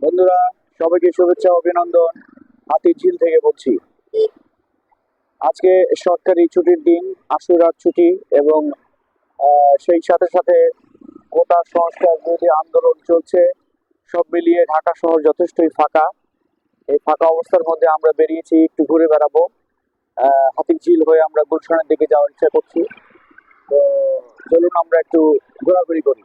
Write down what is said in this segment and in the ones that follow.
বন্ধুরা, সবাইকে শুভেচ্ছা অভিনন্দন। হাতিঝিল থেকে বলছি। আজকে সরকারি ছুটির দিন, আশুরার ছুটি, এবং সেই সাথে সাথে কোটা সংস্কার বিরোধী আন্দোলন চলছে। সব মিলিয়ে ঢাকা শহর যথেষ্টই ফাঁকা। এই ফাঁকা অবস্থার মধ্যে আমরা বেরিয়েছি একটু ঘুরে বেড়াবো। হাতিঝিল হয়ে আমরা গুলশানের দিকে যাওয়ার ইচ্ছা করছি। তো চলুন আমরা একটু ঘোরাঘুরি করি।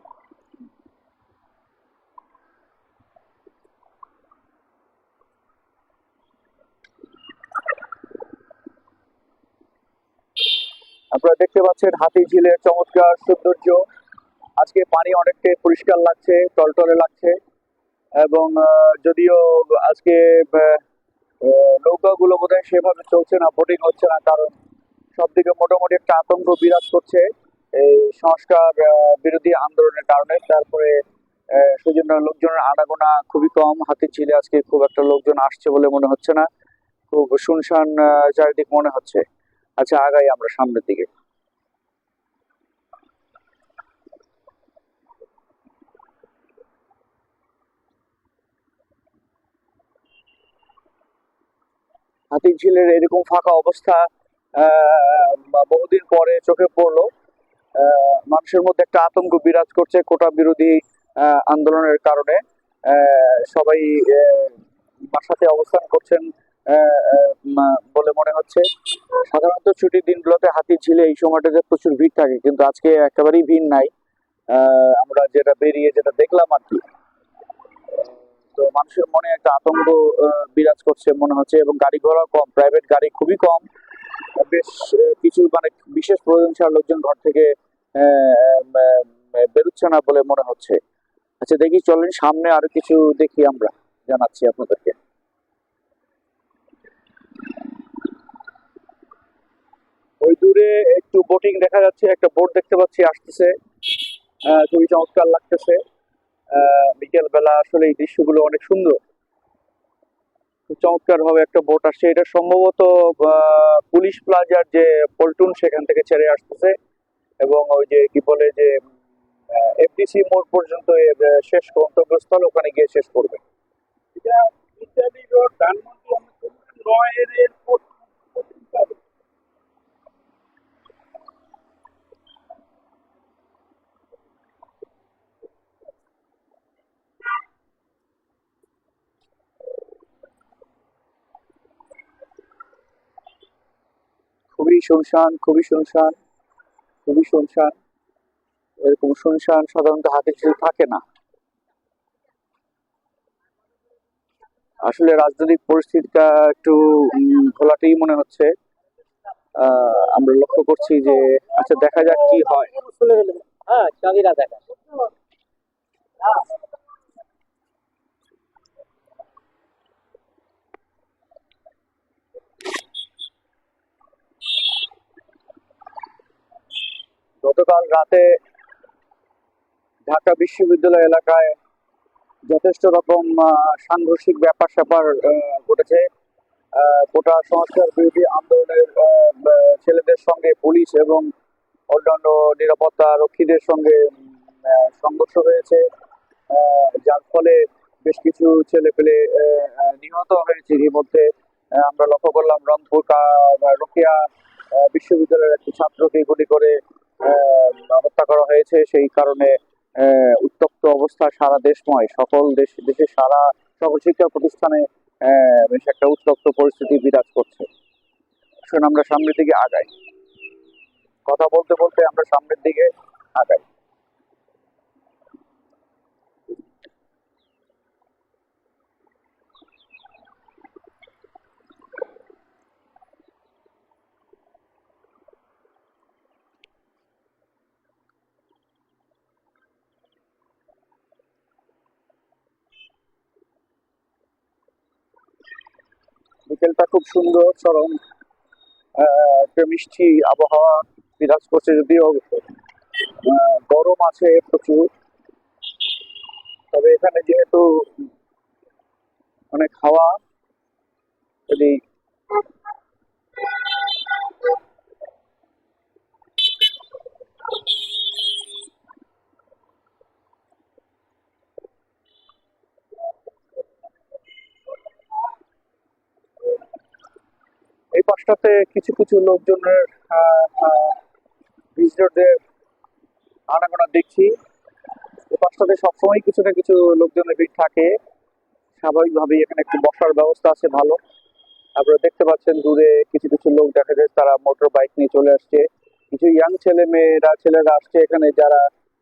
আপনারা দেখতে পাচ্ছেন হাতিঝিলের চমৎকার সৌন্দর্য। আজকে পানি অনেকটাই পরিষ্কার লাগছে, টলটলে লাগছে। এবং যদিও আজকে নৌকাগুলো বোধহয় সেভাবে চলছে না, বোটিং হচ্ছে না, কারণ সবদিকে মোটামুটি একটা আতঙ্ক বিরাজ করছে এই সংস্কার বিরোধী আন্দোলনের কারণে। তারপরে সেজন্য লোকজনের আনাগোনা খুবই কম। হাতিঝিলে আজকে খুব একটা লোকজন আসছে বলে মনে হচ্ছে না। খুব শুনশান চারিদিক মনে হচ্ছে। আচ্ছা, আগাই আমরা সামনের দিকে। হাতিঝিলের এরকম ফাঁকা অবস্থা বহুদিন পরে চোখে পড়লো। মানুষের মধ্যে একটা আতঙ্ক বিরাজ করছে কোটা বিরোধী আন্দোলনের কারণে। সবাই বাসাতে অবস্থান করছেন বলে মনে হচ্ছে। সাধারণত ছুটির দিনগুলোতে হাতিঝিলে এই সময়টাতে প্রচুর ভিড় থাকে, কিন্তু আজকে একেবারেই ভিড় নাই। আমরা যেটা বেরিয়ে যেটা দেখলাম আর কি। তো মানুষের মনে একটা আতঙ্ক বিরাজ করছে মনে হচ্ছে, এবং গাড়ি ঘোড়া কম, প্রাইভেট গাড়ি খুবই কম। বেশ কিছু মানে বিশেষ প্রয়োজন ছাড়া লোকজন ঘর থেকে বেরোচ্ছে না বলে মনে হচ্ছে। আচ্ছা, দেখি চলেন সামনে আরো কিছু দেখি, আমরা জানাচ্ছি আপনাদেরকে। ওই দূরে একটু বোটিং দেখা যাচ্ছে, একটা বোট দেখতে পাচ্ছি আসতেছে। খুবই চমৎকার লাগতেছে। বিকেল বেলা আসলে এই দৃশ্যগুলো অনেক সুন্দর। খুব চমৎকার ভাবে একটা বোট আসছে, এটা সম্ভবত পুলিশ প্লাজার যে পল্টন সেখান থেকে ছেড়ে আসতেছে। এবং ওই যে কি বলে যে এফডিসি মোড় পর্যন্ত এর শেষ গন্তব্যস্থল, ওখানে গিয়ে শেষ করবে। এটা ইত্যাদি রোড ধানমন্ডি নয়ের খুবই শুনশান, খুবই শুনশান, খুবই শুনশান। এরকম শুনশান সাধারণত হাতিঝিল থাকে না। আসলে রাজনৈতিক পরিস্থিতিটা একটু ঘোলাটেই মনে হচ্ছে। আমরা লক্ষ্য করছি যে, আচ্ছা দেখা যাক কি হয়। হ্যাঁ, চাঁদিরা দেখা। গতকাল রাতে ঢাকা বিশ্ববিদ্যালয় এলাকায় যথেষ্ট রকম সাংঘর্ষিক ব্যাপার স্যাপার ঘটেছে। কোটা সংস্কার বিরোধী আন্দোলনের ছেলেদের সঙ্গে পুলিশ এবং অন্যান্য নিরাপত্তা রক্ষীদের সঙ্গে সংঘর্ষ হয়েছে। যার ফলে বেশ কিছু ছেলে পেলে নিহত হয়েছে। এর মধ্যে আমরা লক্ষ্য করলাম রংপুর রোকেয়া বিশ্ববিদ্যালয়ের একটি ছাত্রকে গুলি করে হত্যা করা হয়েছে। সেই কারণে উত্তপ্ত অবস্থা সারা দেশময়, সকল দেশের সকল শিক্ষা প্রতিষ্ঠানে বেশ একটা উত্তপ্ত পরিস্থিতি বিরাজ করছে। আসুন আমরা সামনের দিকে আগাই। কথা বলতে বলতে আমরা সামনের দিকে আগাই। বিকেলটা খুব সুন্দর, চরম একটা মিষ্টি আবহাওয়া বিরাজ করছে। যদিও গরম আছে প্রচুর, তবে এখানে যেহেতু অনেক হাওয়া, যদি পাশটাতে কিছু কিছু লোকজনের ভিজিটরদের আনাগোনা দেখছি। এই পাশটাতে সবসময় কিছু না কিছু লোকজনের ভিড় থাকে। স্বাভাবিকভাবেই এখানে একটু বসার ব্যবস্থা আছে ভালো। আপনারা দেখতে পাচ্ছেন দূরে কিছু কিছু লোক দেখা যায় তারা মোটর বাইক নিয়ে চলে আসছে। কিছু ইয়াং ছেলেরা আসছে এখানে, যারা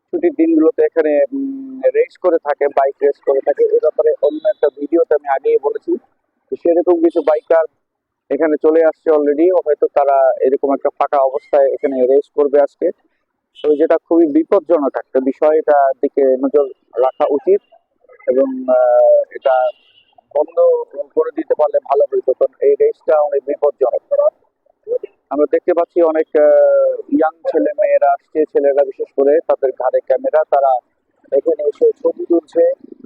ছুটির দিনগুলোতে এখানে রেস করে থাকে, বাইক রেস করে থাকে। এ ব্যাপারে অন্য একটা ভিডিওতে আমি আগেই বলেছি। তো সেরকম কিছু বাইকার এখানে চলে আসছে অলরেডি, হয়তো তারা এরকম একটা ফাঁকা অবস্থায় এখানে রেস করবে আজকে। তো যেটা খুবই বিপজ্জনক একটা বিষয়, এটার দিকে নজর রাখা উচিত এবং এটা বন্ধ করে দিতে পারলে ভালো হইতো, কারণ এই রেসটা অনেক বিপজ্জনক। আমরা দেখতে পাচ্ছি অনেক ইয়াং ছেলে মেয়েরা আসছে, ছেলেরা বিশেষ করে, তাদের ঘাড়ে ক্যামেরা, তারা এখানে এসে ছবি তুলছে।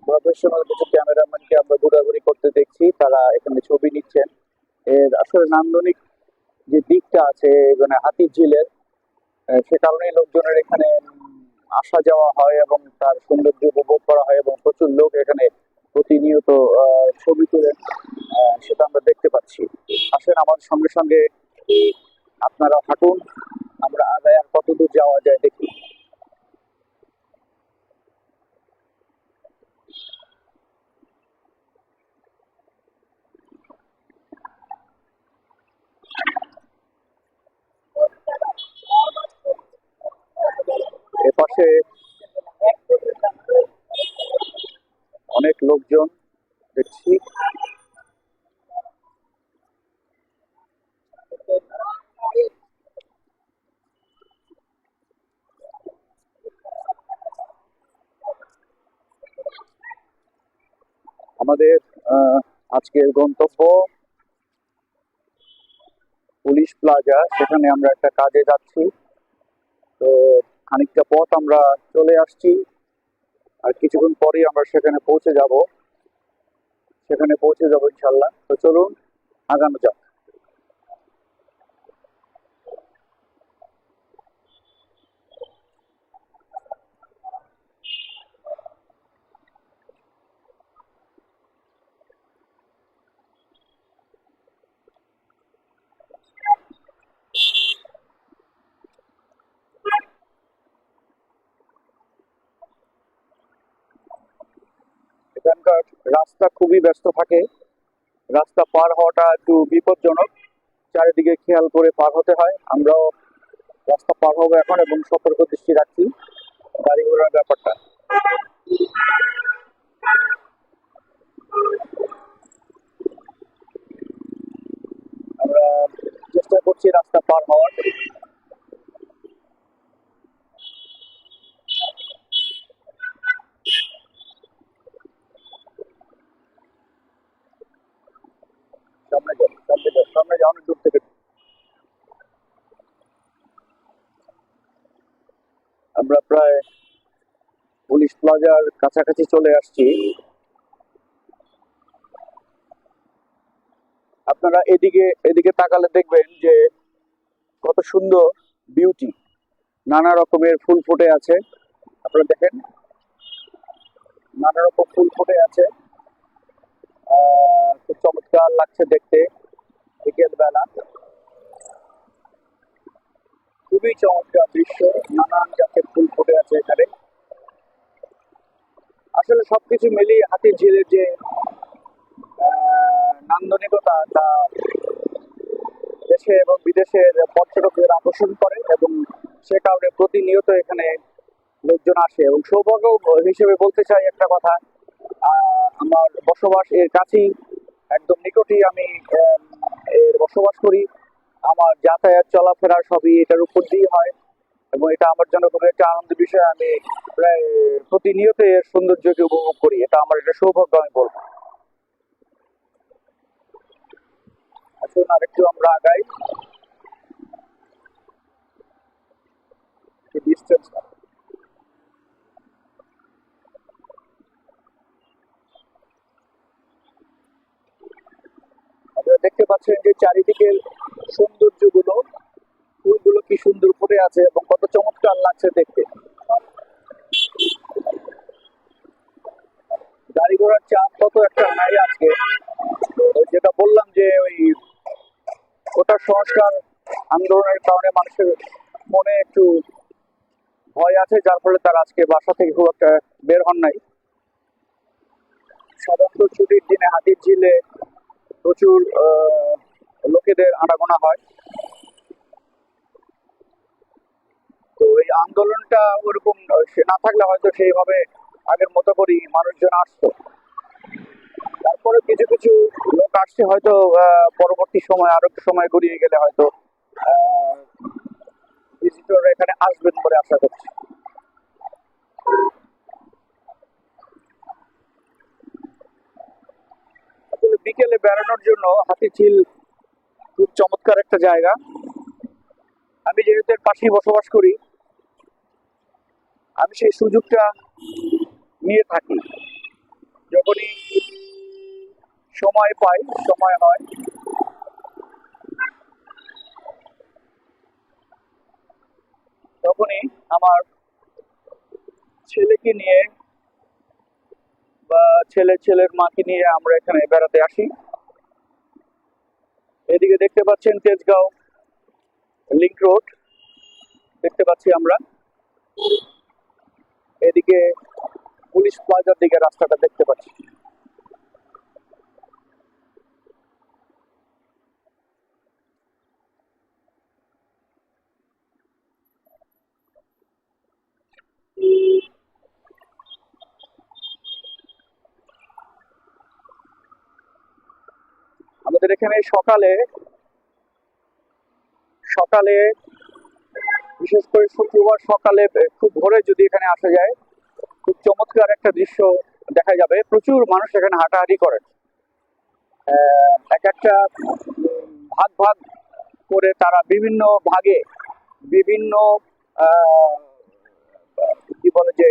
প্রফেশনাল কিছু ক্যামেরাম্যানকে আমরা ঘোরাঘুরি করতে দেখছি, তারা এখানে ছবি নিচ্ছেন। এর আসলে নান্দনিক যে দিকটা আছে মানে হাতির ঝিলের, সে কারণেই লোকজনের এখানে আসা যাওয়া হয় এবং তার সৌন্দর্য উপভোগ করা হয় এবং প্রচুর লোক এখানে প্রতিনিয়ত ছবি তোলেন, সেটা আমরা দেখতে পাচ্ছি। আসেন আমার সঙ্গে সঙ্গে আপনারা হাঁটুন, আমরা আগায় আর কত দূর যাওয়া যায় দেখি। এপাশে অনেক লোকজন দেখছি। আমাদের আজকের গন্তব্য পুলিশ প্লাজা, সেখানে আমরা একটা কাজে যাচ্ছি। তো খানিকটা পথ আমরা চলে আসছি, আর কিছুক্ষণ পরেই আমরা সেখানে পৌঁছে যাবো ইনশাল্লাহ। তো চলুন আগানো যাক। এখানকার রাস্তা খুবই ব্যস্ত থাকে, রাস্তা পার হওয়াটা একটু বিপজ্জনক, চারিদিকে খেয়াল করে পার হতে হয়। আমরাও রাস্তা পার হবো এখন এবং সতর্ক দৃষ্টি রাখছি গাড়ি ঘোড়ার ব্যাপারটা। আমরা চেষ্টা করছি রাস্তা পার হওয়ার। সামনে যাও অনেক দূর থেকে। আমরা প্রায় পুলিশ প্লাজার কাছাকাছি চলে আসছি। আপনারা এদিকে এদিকে তাকালে দেখবেন যে কত সুন্দর বিউটি, নানা রকমের ফুল ফুটে আছে। আপনারা দেখেন নানা রকম ফুল ফুটে আছে, খুব চমৎকার লাগছে দেখতে। বিকেল বেলা খুবই চমৎকার দৃশ্য, নানান জাতের ফুল ফুটে আছে এখানে। আসলে সবকিছু মিলিয়ে হাতির ঝিলের যে নান্দনিকতা, তা দেশে এবং বিদেশের পর্যটকদের আকর্ষণ করে এবং সে কারণে প্রতিনিয়ত এখানে লোকজন আসে। এবং সৌভাগ্য হিসেবে বলতে চাই একটা কথা, আমার বসবাস এর কাছেই, একদম নিকটেই আমি এর বসবাস করি। আমার যাতায়াত চলাফেরা সবই এটার উপর দিয়ে হয় এবং এটা আমার জন্য খুব একটা আনন্দের বিষয়। আমি প্রায় প্রতিনিয়ত এর সৌন্দর্যকে উপভোগ করি, এটা আমার একটা সৌভাগ্য আমি বলবো। আসুন আরেকটু আমরা আগাই, ডিস্টেন্স। আপনারা দেখতে পাচ্ছেন যে চারিদিকের সৌন্দর্যগুলো, ফুলগুলো কি সুন্দর ফুটে আছে এবং কত চমৎকার লাগছে দেখতে। গাড়ি ঘোড়ার চাপ কত একটা নাই আজকে। তো যেটা বললাম যে ওই কোটা সংস্কার আন্দোলনের কারণে মানুষের মনে একটু ভয় আছে, যার ফলে তারা আজকে বাসা থেকে খুব একটা বের হন নাই। সাধারণত ছুটির দিনে হাতিরঝিলে প্রচুর লোকেদের আনাগোনা হয়। তো এই আন্দোলনটা ওরকম না থাকলে হয়তো সেইভাবে আগের মতো করেই মানুষজন আসতো। তারপরে কিছু কিছু লোক আসছে, হয়তো পরবর্তী সময় আরো একটু সময় গড়িয়ে গেলে হয়তো ভিজিটররা এখানে আসবেন বলে আশা করছি। আসলে বিকেলে বেড়ানোর জন্য হাতিঝিল খুব চমৎকার একটা জায়গা। আমি যেহেতু এর পাশেই বসবাস করি, আমি সেই সুযোগটা নিয়ে থাকি। যখনই সময় পাই, সময় হয়, তখনই আমার ছেলেকে নিয়ে বা ছেলের মাকে নিয়ে আমরা এখানে বেড়াতে আসি। এদিকে দেখতে পাচ্ছেন তেজগাঁও লিংক রোড দেখতে পাচ্ছি আমরা, এদিকে পুলিশ প্লাজার দিকে রাস্তাটা দেখতে পাচ্ছি। আমাদের এখানে সকালে সকালে বিশেষ করে শুক্রবার সকালে খুব ভোরে যদি এখানে আসা যায়, খুব চমৎকার একটা দৃশ্য দেখা যাবে। প্রচুর মানুষ এখানে হাঁটাহাঁটি করেন। এক একটা ভাগ ভাগ করে তারা বিভিন্ন ভাগে বিভিন্ন আহ, কি বলে যে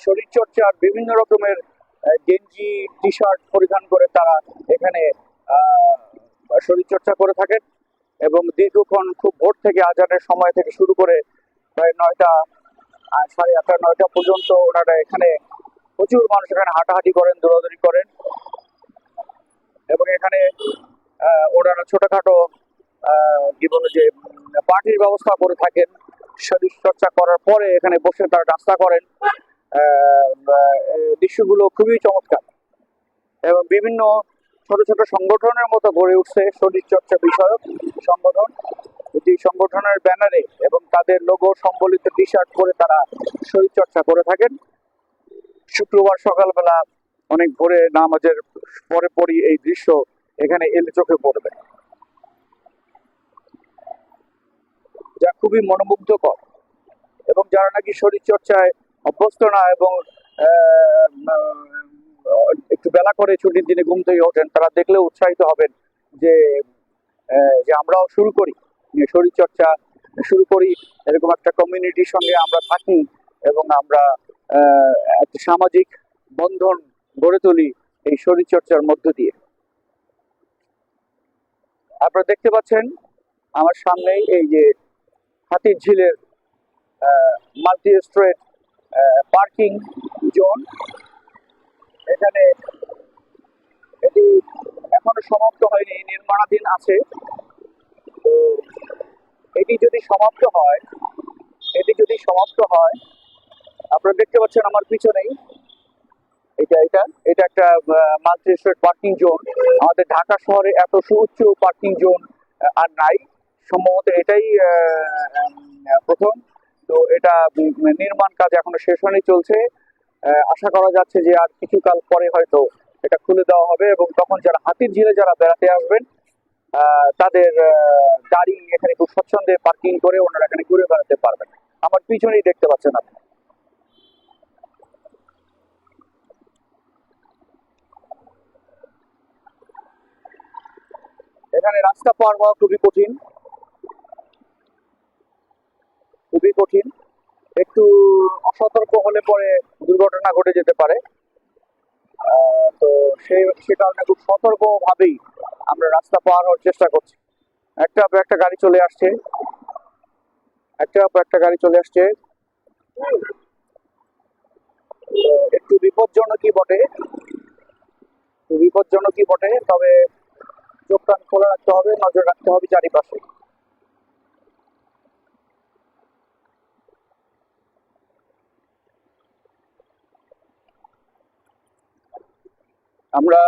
শরীর চর্চার বিভিন্ন রকমের গেঞ্জি টি শার্ট পরিধান করে তারা এখানে শরীর চর্চা করে থাকেন। এবং দীর্ঘক্ষণ খুব ভোর থেকে আজানের সময় থেকে শুরু করে প্রায় 9টা 8:30 9টা পর্যন্ত ওনারা এখানে প্রচুর মানুষ এখানে হাঁটাহাঁটি করেন, দৌড়াদৌড়ি করেন। এবং এখানে ওনারা ছোটখাটো কি বলে যে পার্টির ব্যবস্থা করে থাকেন। শরীর চর্চা করার পরে এখানে বসে তারা নাস্তা করেন। দৃশ্যগুলো খুবই চমৎকার এবং বিভিন্ন ছোট ছোট সংগঠনের মতো গড়ে উঠছে শরীর চর্চা বিষয়ক সংগঠন। যে সংগঠনের ব্যানারে এবং তাদের লোগো সম্বলিত টি শার্ট পরে তারা শরীর চর্চা করে থাকেন। শুক্রবার সকালবেলা অনেক ভোরে নামাজের পরে পরই এই দৃশ্য এখানে এলে চোখে পড়বে, যা খুবই মনোমুগ্ধকর। এবং যারা নাকি শরীর চর্চায় অভ্যস্ত না এবং একটু বেলা করে ছুটির দিনে ঘুম থেকে ওঠেন, তারা দেখলে উৎসাহিত হবেন যে যে আমরাও শুরু করি, শরীর চর্চা শুরু করি, এরকম একটা কমিউনিটির সঙ্গে আমরা থাকি এবং আমরা একটা সামাজিক বন্ধন গড়ে তুলি এই শরীর চর্চার মধ্য দিয়ে। আপনারা দেখতে পাচ্ছেন আমার সামনেই এই যে হাতিরঝিলের মাল্টি স্ট্রেট পার্কিং জোন। এখানে এটি এখনো সমাপ্ত হয়নি, নির্মাণাধীন আছে। তো এটি যদি সমাপ্ত হয়, আপনারা দেখতে পাচ্ছেন আমার পিছনেই এটা একটা মাল্টি স্ট্রেট পার্কিং জোন। আমাদের ঢাকা শহরে এত সুউচ্চ পার্কিং জোন আর নাই, সম্ভবত এটাই প্রথম। তো এটা নির্মাণ কাজ এখনো শেষ হয়নি, চলছে। আশা করা যাচ্ছে যে আর কিছুকাল পরে হয়তো এটা খুলে দেওয়া হবে এবং তখন যারা হাতিরঝিলে যারা বেড়াতে আসবেন তাদের গাড়ি এখানে খুব স্বচ্ছন্দে পার্কিং করে ওনারা এখানে ঘুরে বেড়াতে পারবেন। আমার পিছনেই দেখতে পাচ্ছেন আপনি। এখানে রাস্তা পার হওয়া খুবই কঠিন। একটু অসতর্ক হলে পরে দুর্ঘটনা ঘটে যেতে পারে। তো সে কারণে খুব সতর্ক ভাবেই আমরা রাস্তা পার হওয়ার চেষ্টা করছি। একটা গাড়ি চলে আসছে, একটা গাড়ি চলে আসছে। একটু বিপজ্জনকই বটে, তবে চোখ কান খোলা রাখতে হবে, নজর রাখতে হবে চারিপাশে। আমরা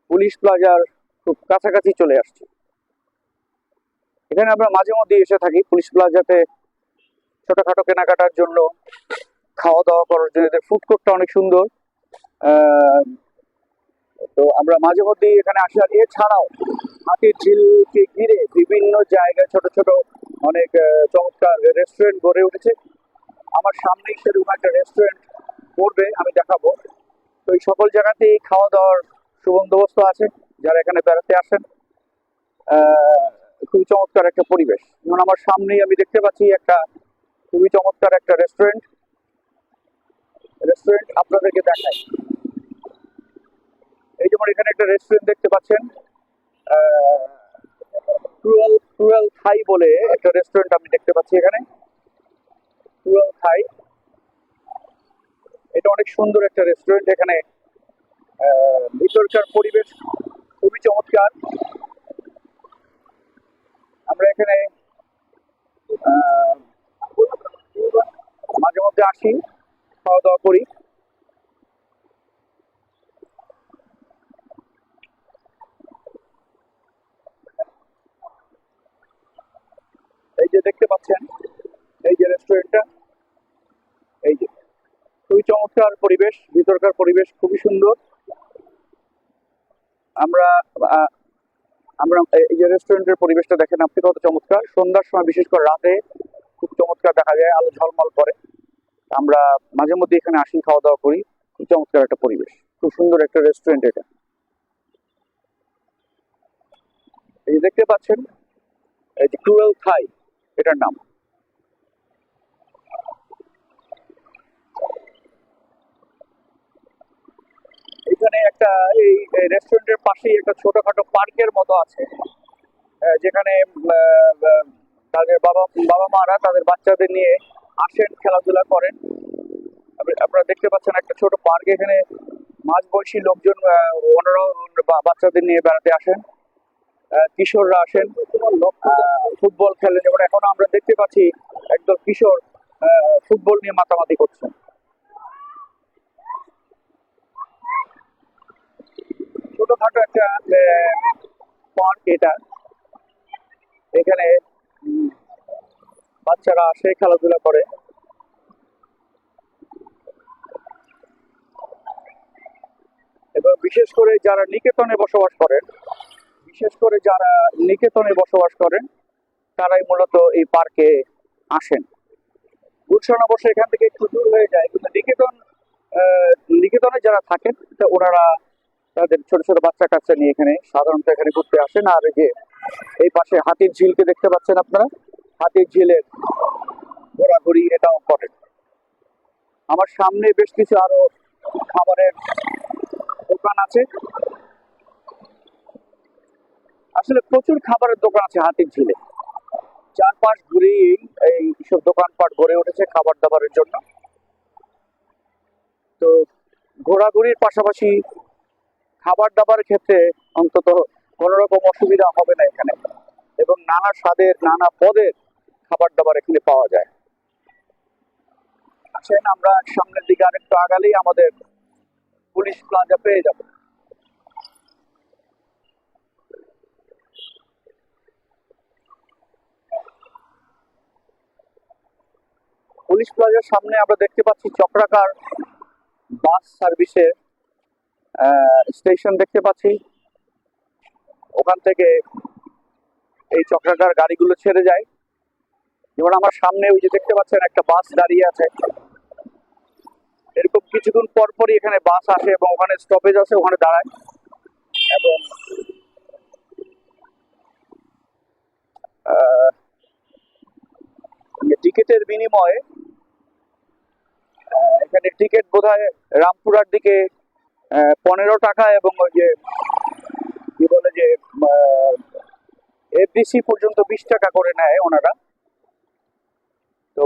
পুলিশ প্লাজার খুব কাছাকাছি চলে আসছি। এখানে আমরা মাঝে মধ্যে এসে থাকি পুলিশ প্লাজাতে ছোটখাটো কেনাকাটার জন্য, খাওয়া দাওয়া করার জন্য। এদের ফুড কোর্টটা অনেক সুন্দর। আহ, তো আমরা মাঝে মধ্যেই এখানে আসি। আর এছাড়াও হাতির ঝিলকে ঘিরে বিভিন্ন জায়গায় ছোট ছোট অনেক চমৎকার রেস্টুরেন্ট গড়ে উঠেছে। আমার সামনেই সেরকম একটা রেস্টুরেন্ট পড়বে, আমি দেখাবো। তো এই সকল জায়গাতেই খাওয়া দাওয়ার সুবন্দোবস্ত আছে। যারা এখানে বেড়াতে আসেন, খুবই চমৎকার একটা পরিবেশ। যেমন আমার সামনেই আমি দেখতে পাচ্ছি একটা খুবই চমৎকার একটা রেস্টুরেন্ট আপনাদেরকে দেখাই। এই যেমন এখানে একটা রেস্টুরেন্ট দেখতে পাচ্ছেন, ক্রুয়েল ক্রুয়েল থাই বলে একটা রেস্টুরেন্ট আমি দেখতে পাচ্ছি এখানে। ক্রুয়েল থাই, এটা অনেক সুন্দর একটা রেস্টুরেন্ট। এখানে ভিতরকার পরিবেশ খুবই চমৎকার। আমরা এখানে মাঝে মধ্যে আসি, খাওয়া দাওয়া করি। এই যে দেখতে পাচ্ছেন, এই যে রেস্টুরেন্টটা, এই যে খুবই চমৎকার পরিবেশ, ভিতরকার পরিবেশ খুবই সুন্দর। আমরা আমরা এই যে রেস্টুরেন্টের পরিবেশটা দেখেন আপনি, কত চমৎকার। সন্ধ্যার সময় বিশেষ করে রাতে খুব চমৎকার দেখা যায়, আলো ঝলমল করে। আমরা মাঝে মধ্যে এখানে আসি, খাওয়া দাওয়া করি। খুব চমৎকার একটা পরিবেশ, খুব সুন্দর একটা রেস্টুরেন্ট এটা। এই যে দেখতে পাচ্ছেন, এই যে ক্রুয়েল থাই এটার নাম। এখানে একটা এই রেস্টুরেন্টের পাশেই একটা ছোটখাটো পার্কের মতো আছে, যেখানে তাদের বাবা বাবা মারা তাদের বাচ্চাদের নিয়ে আসেন, খেলাধুলা করেন। আপনারা দেখতে পাচ্ছেন একটা ছোট পার্ক। এখানে মাঝ বয়সী লোকজন, ওনারাও বাচ্চাদের নিয়ে বেড়াতে আসেন। কিশোররা আসেন, ফুটবল খেলেন। যেমন এখন আমরা দেখতে পাচ্ছি একদল কিশোর ফুটবল নিয়ে মাতামাতি করছেন। ছোটখাটো একটা পার্ক এটা। এখানে বাচ্চারা আসে, খেলাধুলা করে। এবং বিশেষ করে যারা নিকেতনে বসবাস করেন, তারাই মূলত এই পার্কে আসেন। গুলশান অবশ্য এখান থেকে একটু দূর হয়ে যায়, কিন্তু নিকেতনে যারা থাকেন ওনারা তাদের ছোট ছোট বাচ্চা কাচ্চা নিয়ে এখানে সাধারণত এখানে ঘুরতে আসেন। আর এই যে এই পাশে হাতির ঝিলকে দেখতে পাচ্ছেন আপনারা, হাতির ঝিলের ঘোরাঘুরি এটাও করেন। আমার সামনে বেশ কিছু আরো খাবারের দোকান আছে। আসলে প্রচুর খাবারের দোকান আছে হাতির ঝিলে। চারপাশ ঘুরেই এই সব দোকানপাট গড়ে উঠেছে খাবার দাবারের জন্য। তো ঘোরাঘুরির পাশাপাশি খাবার দাবারের ক্ষেত্রে অন্তত কোনো রকম অসুবিধা হবে না এখানে। এবং নানা স্বাদের, নানা পদের খাবার দাবার এখানে পাওয়া যায়। আসেন, আমরা সামনের দিকে আরেকটু আগালেই আমাদের পুলিশ প্লাজা পেয়ে যাব। পুলিশ প্লাজার সামনে আমরা দেখতে পাচ্ছি চক্রাকার বাস সার্ভিসের স্টেশন দেখতে পাচ্ছি। ওখান থেকে এই চক্রাকার গাড়িগুলো ছেড়ে যায়। যেমন আমার সামনে ওই যে দেখতে পাচ্ছেন একটা বাস দাঁড়িয়ে আছে। এরকম কিছুক্ষণ পর পরই এখানে বাস আসে এবং ওখানে স্টপেজ আছে, ওখানে দাঁড়ায়। এবং টিকিটের বিনিময়ে এখানে টিকিট বোধহয় রামপুরার দিকে 15 টাকা, এবং ওই যে কি বলে যে এফডিসি পর্যন্ত 20 টাকা করে নেয় ওনারা। তো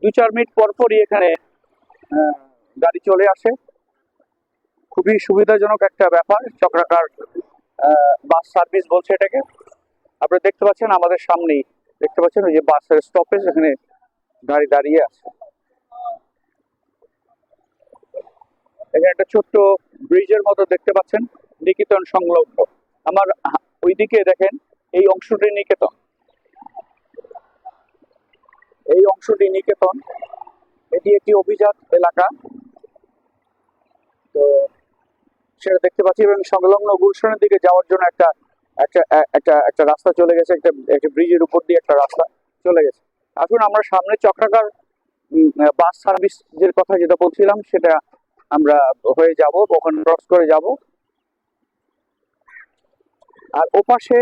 2-4 মিনিট পর পরই এখানে গাড়ি চলে আসে। খুবই সুবিধাজনক একটা ব্যাপার চক্রাকার বাস সার্ভিস বলছে এটাকে। আপনারা দেখতে পাচ্ছেন আমাদের সামনেই, দেখতে পাচ্ছেন ওই যে বাসের স্টপেজ, এখানে গাড়ি দাঁড়িয়ে আছে। এখানে একটা ছোট্ট ব্রিজের মতো দেখতে পাচ্ছেন, নিকেতন সংলগ্ন। আমার ওইদিকে দেখেন, এই অংশটি নিকেতন, এই অংশটি নিকেতন, এটি একটি অভিজাত এলাকা। তো সেটা দেখতে পাচ্ছি, এবং সংলগ্ন গুলশানের দিকে যাওয়ার জন্য একটা একটা একটা একটা রাস্তা চলে গেছে, একটা একটা ব্রিজের উপর দিয়ে একটা রাস্তা চলে গেছে। আসুন আমরা সামনে চক্রাকার বাস সার্ভিসের কথা যেটা বলছিলাম সেটা আমরা হয়ে যাব, ওখানে ক্রস করে যাব। আর ওপাশে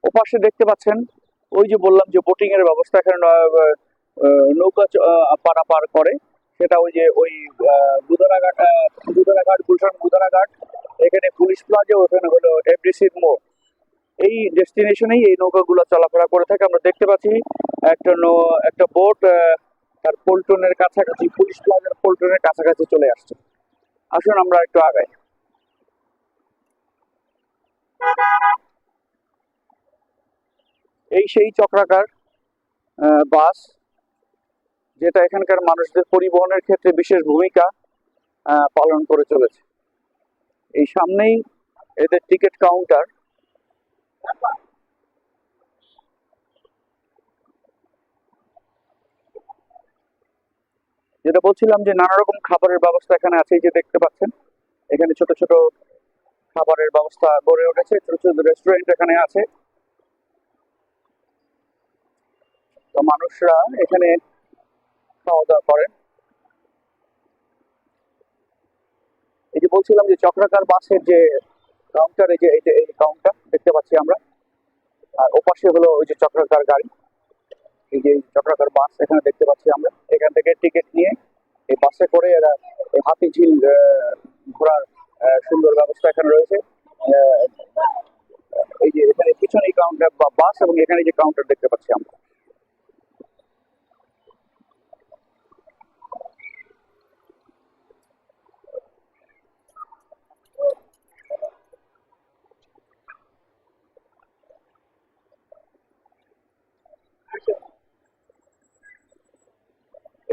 ওপাশে দেখতে পাচ্ছেন ওই যে বললাম যে বোটিং এর ব্যবস্থা, এখানে নৌকা পারাপার করে, সেটা ওই যে ওই গুদারাঘাট, গুদারাঘাট গুলশান গুদারাঘাট, এখানে পুলিশ প্লাজা, ওখানে হলো এফডিসির মোড়। এই ডেস্টিনেশনেই এই নৌকাগুলো চলাফেরা করে থাকে। আমরা দেখতে পাচ্ছি একটা বোট তার পল্টনের কাছাকাছি, পুলিশ প্লাজার পল্টনের কাছাকাছি চলে আসছে। আসুন আমরা একটু আগাই। এই সেই চক্রাকার বাস, যেটা এখানকার মানুষদের পরিবহনের ক্ষেত্রে বিশেষ ভূমিকা পালন করে চলেছে। এই সামনেই এদের টিকিট কাউন্টার। যেটা বলছিলাম যে নানা রকম খাবারের ব্যবস্থা এখানে আছে, এই যে দেখতে পাচ্ছেন এখানে ছোট ছোট খাবারের ব্যবস্থা গড়ে উঠেছে, ছোট ছোট রেস্টুরেন্ট এখানে আছে। তো মানুষরা এখানে খাওয়া দাওয়া করেন। এই যে বলছিলাম যে চক্রাকার বাসের যে কাউন্টার, এই কাউন্টার দেখতে পাচ্ছি আমরা, আর ওপাশে হলো ওই যে চক্রাকার গাড়ি, এই যে চক্রাকার বাস এখানে দেখতে পাচ্ছি আমরা। এখান থেকে টিকিট নিয়ে এই বাসে করে এরা এই হাতিঝিল ঘোরার সুন্দর ব্যবস্থা এখানে রয়েছে। আহ, এই যে এখানে পিছনে কাউন্টার বা বাস, এবং এখানে যে কাউন্টার দেখতে পাচ্ছি আমরা।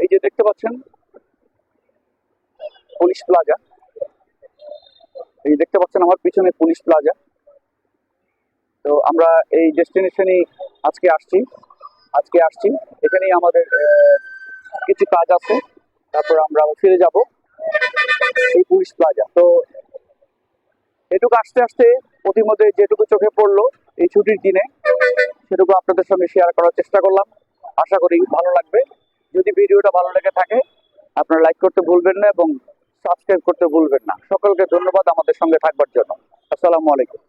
এই যে দেখতে পাচ্ছেন পুলিশ প্লাজা, এই দেখতে পাচ্ছেন আমার পিছনে পুলিশ প্লাজা। তো আমরা এই ডেস্টিনেশনে আজকে আসছি। এখানেই আমাদের কিছু কাজ আছে, তারপর আমরা আবার ফিরে যাব এই পুলিশ প্লাজা। তো এটুকু আসতে আসতে প্রতিমধ্যে যেটুকু চোখে পড়লো এই ছুটির দিনে, সেটুকু আপনাদের সঙ্গে শেয়ার করার চেষ্টা করলাম। আশা করি ভালো লাগবে। যদি ভিডিওটা ভালো লেগে থাকে আপনারা লাইক করতে ভুলবেন না এবং সাবস্ক্রাইব করতে ভুলবেন না। সকলকে ধন্যবাদ আমাদের সঙ্গে থাকবার জন্য। আসসালামু আলাইকুম।